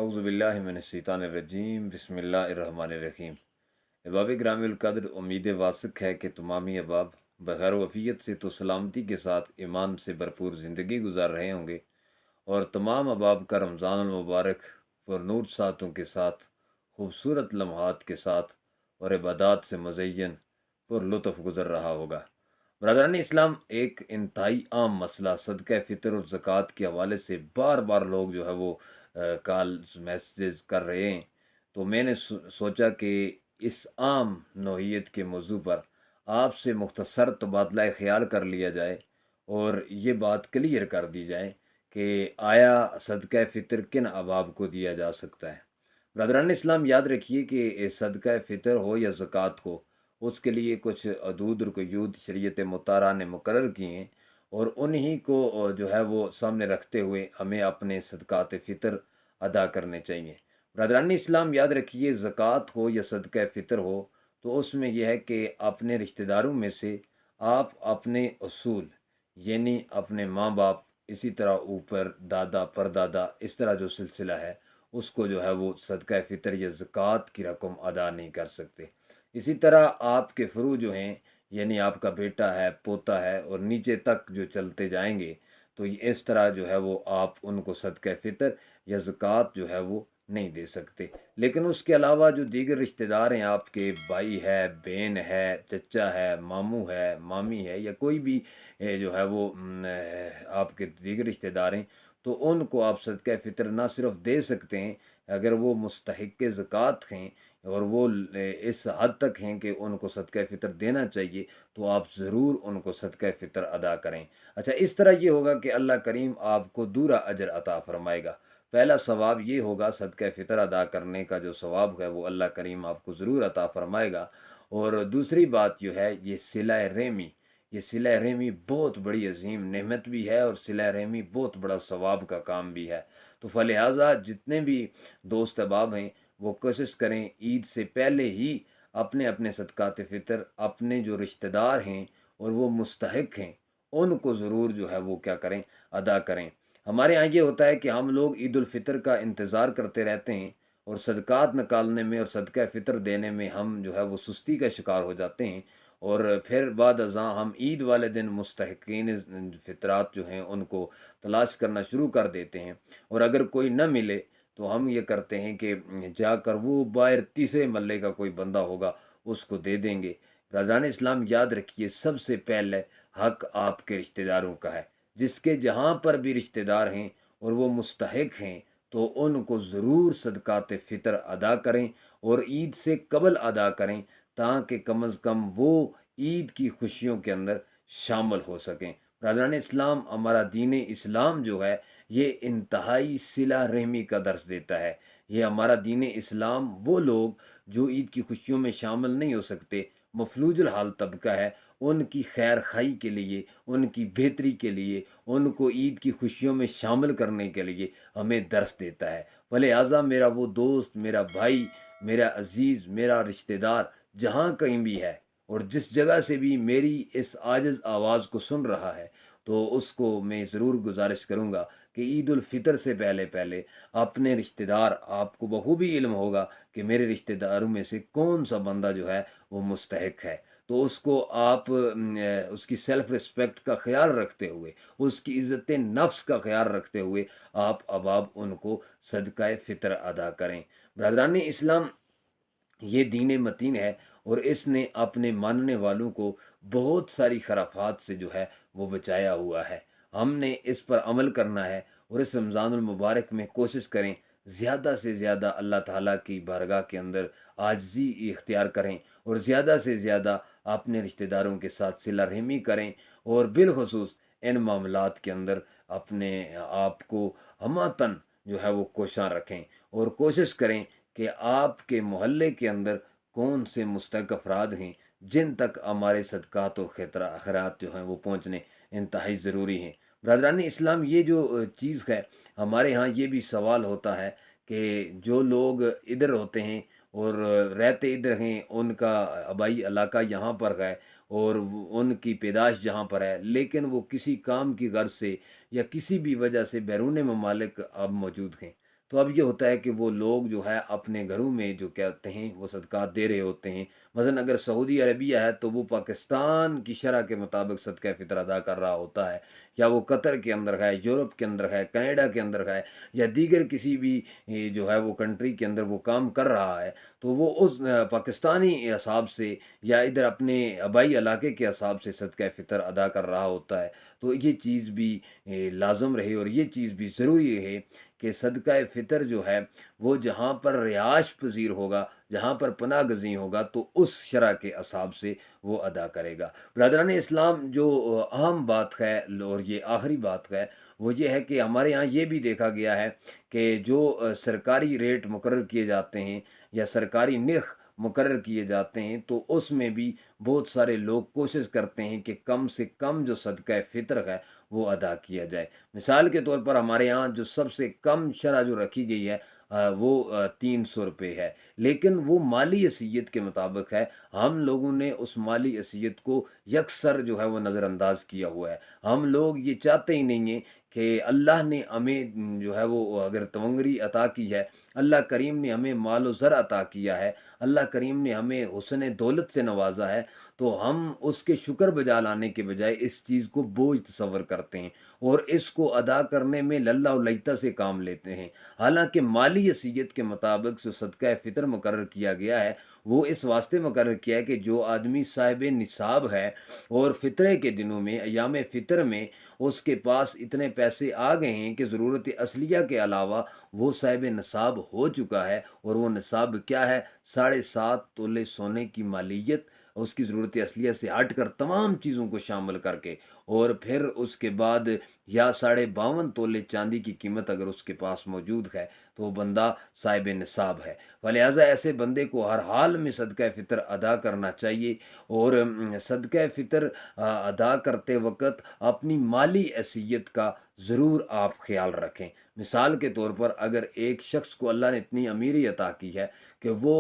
اعوذ باللہ من الشیطان الرجیم بسم اللہ الرحمن الرحیم۔ احباب گرامی القدر، امید واثق ہے کہ تمامی احباب بخیر و عافیت سے تو سلامتی کے ساتھ ایمان سے بھرپور زندگی گزار رہے ہوں گے، اور تمام احباب کا رمضان المبارک پر نور ساتوں کے ساتھ، خوبصورت لمحات کے ساتھ اور عبادات سے مزین پر لطف گزر رہا ہوگا۔ برادران اسلام، ایک انتہائی عام مسئلہ صدقہ فطر اور زکوٰۃ کے حوالے سے بار بار لوگ جو ہے وہ کال میسیجز کر رہے ہیں، تو میں نے سوچا کہ اس عام نوعیت کے موضوع پر آپ سے مختصر تبادلہ خیال کر لیا جائے اور یہ بات کلیئر کر دی جائے کہ آیا صدقہ فطر کن احباب کو دیا جا سکتا ہے۔ برادران اسلام، یاد رکھیے کہ صدقہ فطر ہو یا زکوٰۃ ہو، اس کے لیے کچھ حدود اور قیود شریعت مطہرہ نے مقرر کیے ہیں، اور انہی کو جو ہے وہ سامنے رکھتے ہوئے ہمیں اپنے صدقات فطر ادا کرنے چاہیے۔ برادران اسلام، یاد رکھیے، زکوٰۃ ہو یا صدقہ فطر ہو، تو اس میں یہ ہے کہ اپنے رشتہ داروں میں سے آپ اپنے اصول، یعنی اپنے ماں باپ، اسی طرح اوپر دادا پردادا، اس طرح جو سلسلہ ہے، اس کو جو ہے وہ صدقہ فطر یا زکوٰۃ کی رقم ادا نہیں کر سکتے۔ اسی طرح آپ کے فروع جو ہیں، یعنی آپ کا بیٹا ہے، پوتا ہے، اور نیچے تک جو چلتے جائیں گے، تو اس طرح جو ہے وہ آپ ان کو صدقہ فطر یا زکوٰۃ جو ہے وہ نہیں دے سکتے۔ لیکن اس کے علاوہ جو دیگر رشتہ دار ہیں، آپ کے بھائی ہے، بہن ہے، چچا ہے، ماموں ہے، مامی ہے، یا کوئی بھی جو ہے وہ آپ کے دیگر رشتہ دار ہیں، تو ان کو آپ صدقہ فطر نہ صرف دے سکتے ہیں اگر وہ مستحق زکوٰۃ ہیں، اور وہ اس حد تک ہیں کہ ان کو صدقہ فطر دینا چاہیے، تو آپ ضرور ان کو صدقہ فطر ادا کریں۔ اچھا، اس طرح یہ ہوگا کہ اللہ کریم آپ کو دورا اجر عطا فرمائے گا۔ پہلا ثواب یہ ہوگا، صدقہ فطر ادا کرنے کا جو ثواب ہے وہ اللہ کریم آپ کو ضرور عطا فرمائے گا۔ اور دوسری بات جو ہے، یہ صلہ رحمی بہت بڑی عظیم نعمت بھی ہے، اور صلہ رحمی بہت بڑا ثواب کا کام بھی ہے۔ تو فلہٰذا جتنے بھی دوست احباب ہیں، وہ کوشش کریں عید سے پہلے ہی اپنے اپنے صدقات فطر اپنے جو رشتہ دار ہیں اور وہ مستحق ہیں، ان کو ضرور جو ہے وہ کیا کریں، ادا کریں۔ ہمارے ہاں یہ ہوتا ہے کہ ہم لوگ عید الفطر کا انتظار کرتے رہتے ہیں، اور صدقات نکالنے میں اور صدقہ فطر دینے میں ہم جو ہے وہ سستی کا شکار ہو جاتے ہیں، اور پھر بعد ازاں ہم عید والے دن مستحقین فطرات جو ہیں ان کو تلاش کرنا شروع کر دیتے ہیں، اور اگر کوئی نہ ملے تو ہم یہ کرتے ہیں کہ جا کر وہ باہر تیسرے محلے کا کوئی بندہ ہوگا، اس کو دے دیں گے۔ برادران اسلام، یاد رکھیے، سب سے پہلے حق آپ کے رشتہ داروں کا ہے۔ جس کے جہاں پر بھی رشتہ دار ہیں اور وہ مستحق ہیں، تو ان کو ضرور صدقات فطر ادا کریں، اور عید سے قبل ادا کریں، تاکہ کم از کم وہ عید کی خوشیوں کے اندر شامل ہو سکیں۔ برادران اسلام، ہمارا دین اسلام جو ہے، یہ انتہائی صلہ رحمی کا درس دیتا ہے۔ یہ ہمارا دین اسلام وہ لوگ جو عید کی خوشیوں میں شامل نہیں ہو سکتے، مفلوج الحال طبقہ ہے، ان کی خیر خواہی کے لیے، ان کی بہتری کے لیے، ان کو عید کی خوشیوں میں شامل کرنے کے لیے ہمیں درس دیتا ہے۔ ولہٰذا میرا وہ دوست، میرا بھائی، میرا عزیز، میرا رشتہ دار جہاں کہیں بھی ہے، اور جس جگہ سے بھی میری اس عاجز آواز کو سن رہا ہے، تو اس کو میں ضرور گزارش کروں گا کہ عید الفطر سے پہلے پہلے اپنے رشتہ دار، آپ کو بخوبی علم ہوگا کہ میرے رشتہ داروں میں سے کون سا بندہ جو ہے وہ مستحق ہے، تو اس کو آپ اس کی سیلف رسپیکٹ کا خیال رکھتے ہوئے، اس کی عزت نفس کا خیال رکھتے ہوئے آپ اباب ان کو صدقہ فطر ادا کریں۔ برادران اسلام، یہ دین متین ہے، اور اس نے اپنے ماننے والوں کو بہت ساری خرافات سے جو ہے وہ بچایا ہوا ہے۔ ہم نے اس پر عمل کرنا ہے، اور اس رمضان المبارک میں کوشش کریں زیادہ سے زیادہ اللہ تعالیٰ کی بارگاہ کے اندر عاجزی اختیار کریں، اور زیادہ سے زیادہ اپنے رشتہ داروں کے ساتھ صلہ رحمی کریں، اور بالخصوص ان معاملات کے اندر اپنے آپ کو ہماتن جو ہے وہ کوشاں رکھیں، اور کوشش کریں کہ آپ کے محلے کے اندر کون سے مستحق افراد ہیں جن تک ہمارے صدقات و خیرات جو ہیں وہ پہنچنے انتہائی ضروری ہیں۔ برادران اسلام، یہ جو چیز ہے، ہمارے ہاں یہ بھی سوال ہوتا ہے کہ جو لوگ ادھر ہوتے ہیں اور رہتے ادھر ہیں، ان کا آبائی علاقہ یہاں پر ہے، اور ان کی پیدائش جہاں پر ہے، لیکن وہ کسی کام کی غرض سے یا کسی بھی وجہ سے بیرون ممالک اب موجود ہیں، تو اب یہ ہوتا ہے کہ وہ لوگ جو ہے اپنے گھروں میں جو کہتے ہیں وہ صدقات دے رہے ہوتے ہیں۔ مثلاً اگر سعودی عربیہ ہے تو وہ پاکستان کی شرح کے مطابق صدقہ فطر ادا کر رہا ہوتا ہے، یا وہ قطر کے اندر ہے، یورپ کے اندر ہے، کینیڈا کے اندر ہے، یا دیگر کسی بھی جو ہے وہ کنٹری کے اندر وہ کام کر رہا ہے، تو وہ اس پاکستانی حساب سے یا ادھر اپنے آبائی علاقے کے حساب سے صدقہ فطر ادا کر رہا ہوتا ہے۔ تو یہ چیز بھی لازم رہے اور یہ چیز بھی ضروری رہے کہ صدقہ فطر جو ہے وہ جہاں پر رہائش پذیر ہوگا، جہاں پر پناہ گزیں ہوگا، تو اس شرح کے حساب سے وہ ادا کرے گا۔ برادران اسلام، جو اہم بات ہے اور یہ آخری بات ہے، وہ یہ ہے کہ ہمارے یہاں یہ بھی دیکھا گیا ہے کہ جو سرکاری ریٹ مقرر کیے جاتے ہیں یا سرکاری نرخ مقرر کیے جاتے ہیں، تو اس میں بھی بہت سارے لوگ کوشش کرتے ہیں کہ کم سے کم جو صدقہ فطر ہے وہ ادا کیا جائے۔ مثال کے طور پر ہمارے یہاں جو سب سے کم شرح جو رکھی گئی ہے وہ 300 روپے ہے، لیکن وہ مالی حیثیت کے مطابق ہے۔ ہم لوگوں نے اس مالی حیثیت کو یکسر جو ہے وہ نظر انداز کیا ہوا ہے۔ ہم لوگ یہ چاہتے ہی نہیں ہیں کہ اللہ نے ہمیں جو ہے وہ اگر تونگری عطا کی ہے، اللہ کریم نے ہمیں مال و زر عطا کیا ہے، اللہ کریم نے ہمیں حسن دولت سے نوازا ہے، تو ہم اس کے شکر بجا لانے کے بجائے اس چیز کو بوجھ تصور کرتے ہیں اور اس کو ادا کرنے میں للہ و لعطہ سے کام لیتے ہیں۔ حالانکہ مالی حیثیت کے مطابق جو صدقہ فطر مقرر کیا گیا ہے وہ اس واسطے مقرر کیا ہے کہ جو آدمی صاحب نصاب ہے اور فطرے کے دنوں میں، ایام فطر میں، اس کے پاس اتنے پیسے آ گئے ہیں کہ ضرورت اصلیہ کے علاوہ وہ صاحب نصاب ہو چکا ہے، اور وہ نصاب کیا ہے؟ 7.5 تولے سونے کی مالیت، اس کی ضرورت اصلیہ سے ہٹ کر تمام چیزوں کو شامل کر کے، اور پھر اس کے بعد یا 52.5 تولے چاندی کی قیمت اگر اس کے پاس موجود ہے تو وہ بندہ صاحب نصاب ہے۔ لہٰذا ایسے بندے کو ہر حال میں صدقہ فطر ادا کرنا چاہیے، اور صدقہ فطر ادا کرتے وقت اپنی مالی حیثیت کا ضرور آپ خیال رکھیں۔ مثال کے طور پر اگر ایک شخص کو اللہ نے اتنی امیری عطا کی ہے کہ وہ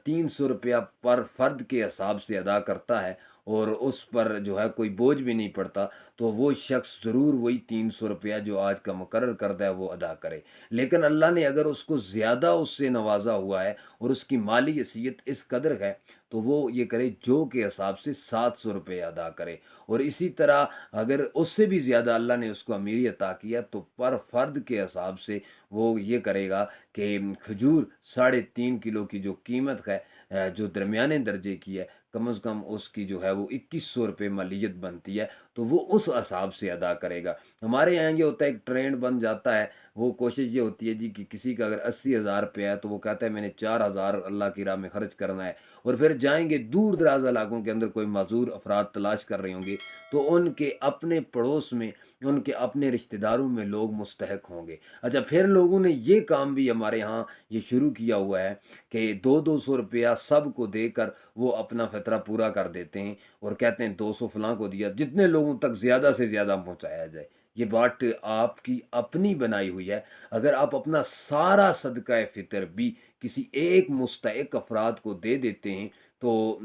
300 روپیہ پر فرد کے حساب سے ادا کرتا ہے اور اس پر جو ہے کوئی بوجھ بھی نہیں پڑتا، تو وہ شخص ضرور وہی 300 روپیہ جو آج کا مقرر کردہ ہے وہ ادا کرے۔ لیکن اللہ نے اگر اس کو زیادہ اس سے نوازا ہوا ہے اور اس کی مالی حیثیت اس قدر ہے، تو وہ یہ کرے جو کے حساب سے 700 روپے ادا کرے۔ اور اسی طرح اگر اس سے بھی زیادہ اللہ نے اس کو امیری عطا کیا تو پر فرد کے حساب سے وہ یہ کرے گا کہ کھجور 3.5 کلو کی جو قیمت ہے، جو درمیانے درجے کی ہے، کم از کم اس کی جو ہے وہ 2100 روپے مالیت بنتی ہے، تو وہ اس حساب سے ادا کرے گا۔ ہمارے یہاں یہ ہوتا ہے، ایک ٹرینڈ بن جاتا ہے، وہ کوشش یہ ہوتی ہے جی کہ کسی کا اگر 80,000 روپے ہے تو وہ کہتا ہے میں نے 4,000 اللہ کی راہ میں خرچ کرنا ہے، اور پھر جائیں گے دور دراز علاقوں کے اندر، کوئی معذور افراد تلاش کر رہے ہوں گے، تو ان کے اپنے پڑوس میں، ان کے اپنے رشتہ داروں میں لوگ مستحق ہوں گے۔ اچھا، پھر لوگوں نے یہ کام بھی ہمارے ہاں یہ شروع کیا ہوا ہے کہ 200 روپیہ سب کو دے کر وہ اپنا فطرہ پورا کر دیتے ہیں، اور کہتے ہیں 200 فلاں کو دیا، جتنے لوگوں تک زیادہ سے زیادہ پہنچایا جائے۔ یہ بات آپ کی اپنی بنائی ہوئی ہے۔ اگر آپ اپنا سارا صدقہ فطر بھی کسی ایک مستحق افراد کو دے دیتے ہیں تو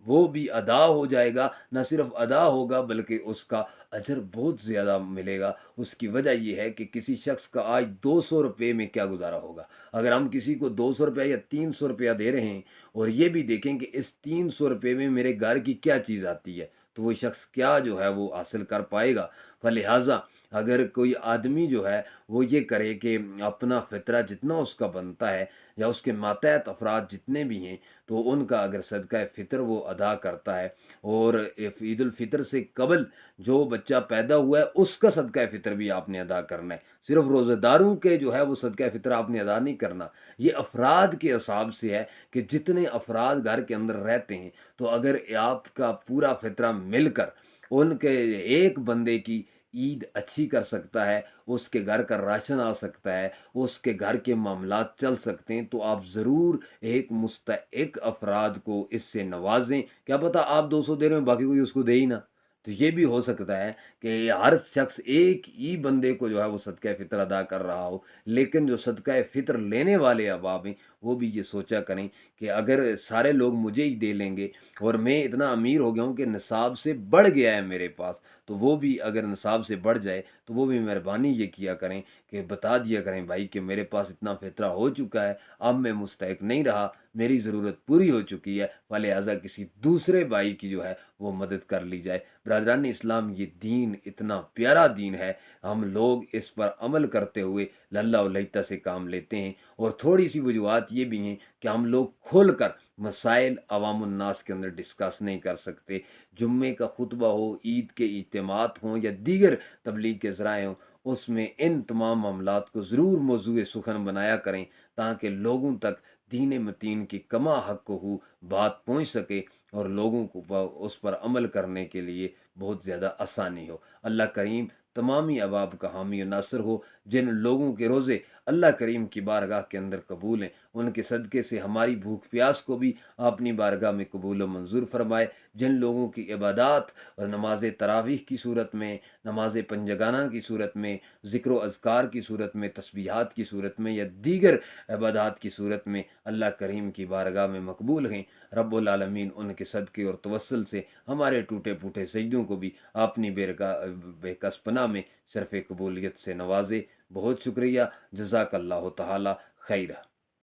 وہ بھی ادا ہو جائے گا، نہ صرف ادا ہوگا بلکہ اس کا اجر بہت زیادہ ملے گا۔ اس کی وجہ یہ ہے کہ کسی شخص کا آج 200 روپے میں کیا گزارا ہوگا۔ اگر ہم کسی کو 200 روپیہ یا 300 روپیہ دے رہے ہیں اور یہ بھی دیکھیں کہ اس 300 روپے میں میرے گھر کی کیا چیز آتی ہے، تو وہ شخص کیا جو ہے وہ حاصل کر پائے گا۔ فلہٰذا اگر کوئی آدمی جو ہے وہ یہ کرے کہ اپنا فطرہ جتنا اس کا بنتا ہے، یا اس کے ماتحت افراد جتنے بھی ہیں، تو ان کا اگر صدقہ فطر وہ ادا کرتا ہے، اور عید الفطر سے قبل جو بچہ پیدا ہوا ہے اس کا صدقہ فطر بھی آپ نے ادا کرنا ہے۔ صرف روزہ داروں کے جو ہے وہ صدقہ فطر آپ نے ادا نہیں کرنا، یہ افراد کے حساب سے ہے کہ جتنے افراد گھر کے اندر رہتے ہیں، تو اگر آپ کا پورا فطرہ مل کر ان کے ایک بندے کی عید اچھی کر سکتا ہے، اس کے گھر کا راشن آ سکتا ہے، اس کے گھر کے معاملات چل سکتے ہیں، تو آپ ضرور ایک مستحق افراد کو اس سے نوازیں۔ کیا پتہ آپ 200 دے رہے ہیں باقی کوئی اس کو دے ہی نہ، تو یہ بھی ہو سکتا ہے کہ ہر شخص ایک ہی بندے کو جو ہے وہ صدقہ فطر ادا کر رہا ہو، لیکن جو صدقہ فطر لینے والے احباب ہیں وہ بھی یہ سوچا کریں کہ اگر سارے لوگ مجھے ہی دے لیں گے اور میں اتنا امیر ہو گیا ہوں کہ نصاب سے بڑھ گیا ہے میرے پاس، تو وہ بھی اگر نصاب سے بڑھ جائے تو وہ بھی مہربانی یہ کیا کریں کہ بتا دیا کریں بھائی کہ میرے پاس اتنا فطرہ ہو چکا ہے، اب میں مستحق نہیں رہا، میری ضرورت پوری ہو چکی ہے، فلہٰذا کسی دوسرے بھائی کی جو ہے وہ مدد کر لی جائے۔ برادران اسلام، یہ دین اتنا پیارا دین ہے، ہم لوگ اس پر عمل کرتے ہوئے للہ و لہتا سے کام لیتے ہیں، اور تھوڑی سی وجوہات یہ بھی ہیں کہ ہم لوگ کھول کر مسائل عوام الناس کے اندر ڈسکس نہیں کر سکتے۔ جمعے کا خطبہ ہو، عید کے اجتماعات ہوں یا دیگر تبلیغ کے ذرائع ہوں، اس میں ان تمام معاملات کو ضرور موضوع سخن بنایا کریں تاکہ لوگوں تک دین متین کی کما حق ہو بات پہنچ سکے اور لوگوں کو اس پر عمل کرنے کے لیے بہت زیادہ آسانی ہو۔ اللہ کریم تمامی احباب کا حامی و ناصر ہو۔ جن لوگوں کے روزے اللہ کریم کی بارگاہ کے اندر قبول ہیں، ان کے صدقے سے ہماری بھوک پیاس کو بھی اپنی بارگاہ میں قبول و منظور فرمائے۔ جن لوگوں کی عبادات اور نماز تراویح کی صورت میں، نماز پنجگانہ کی صورت میں، ذکر و اذکار کی صورت میں، تسبیحات کی صورت میں یا دیگر عبادات کی صورت میں اللہ کریم کی بارگاہ میں مقبول ہیں، رب العالمین ان کے صدقے اور توسل سے ہمارے ٹوٹے پھوٹے سجدوں کو بھی اپنی بے کس پناہ میں شرف قبولیت سے نوازے۔ بہت شکریہ، جزاک اللہ تعالی خیرہ۔